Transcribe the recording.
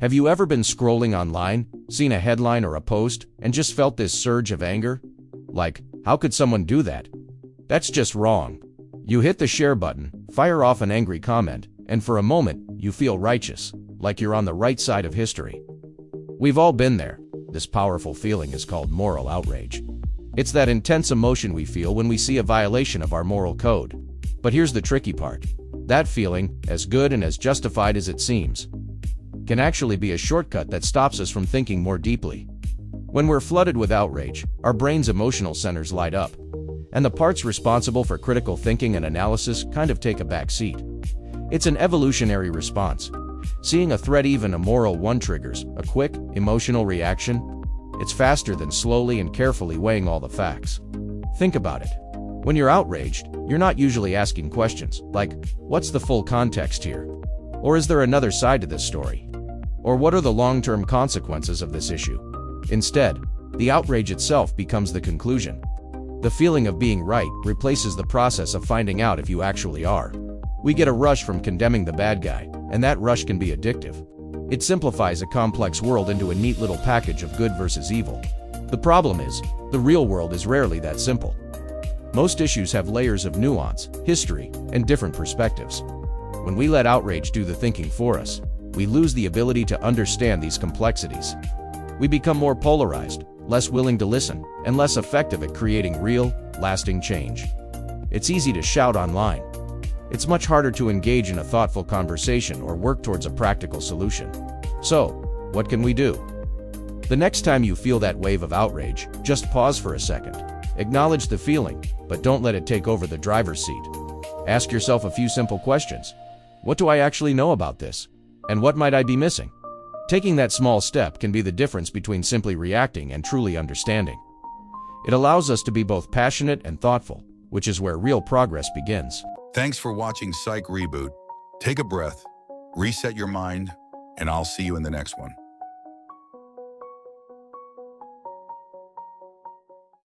Have you ever been scrolling online, seen a headline or a post, and just felt this surge of anger? Like, how could someone do that? That's just wrong. You hit the share button, fire off an angry comment, and for a moment, you feel righteous, like you're on the right side of history. We've all been there. This powerful feeling is called moral outrage. It's that intense emotion we feel when we see a violation of our moral code. But here's the tricky part. That feeling, as good and as justified as it seems, can actually be a shortcut that stops us from thinking more deeply. When we're flooded with outrage, our brain's emotional centers light up, and the parts responsible for critical thinking and analysis kind of take a back seat. It's an evolutionary response. Seeing a threat, even a moral one, triggers a quick, emotional reaction. It's faster than slowly and carefully weighing all the facts. Think about it. When you're outraged, you're not usually asking questions like, what's the full context here? Or is there another side to this story? Or what are the long-term consequences of this issue? Instead, the outrage itself becomes the conclusion. The feeling of being right replaces the process of finding out if you actually are. We get a rush from condemning the bad guy, and that rush can be addictive. It simplifies a complex world into a neat little package of good versus evil. The problem is, the real world is rarely that simple. Most issues have layers of nuance, history, and different perspectives. When we let outrage do the thinking for us, we lose the ability to understand these complexities. We become more polarized, less willing to listen, and less effective at creating real, lasting change. It's easy to shout online. It's much harder to engage in a thoughtful conversation or work towards a practical solution. So, what can we do? The next time you feel that wave of outrage, just pause for a second. Acknowledge the feeling, but don't let it take over the driver's seat. Ask yourself a few simple questions. What do I actually know about this? And what might I be missing? Taking that small step can be the difference between simply reacting and truly understanding. It allows us to be both passionate and thoughtful, which is where real progress begins. Thanks for watching Psych Reboot. Take a breath, reset your mind, and I'll see you in the next one.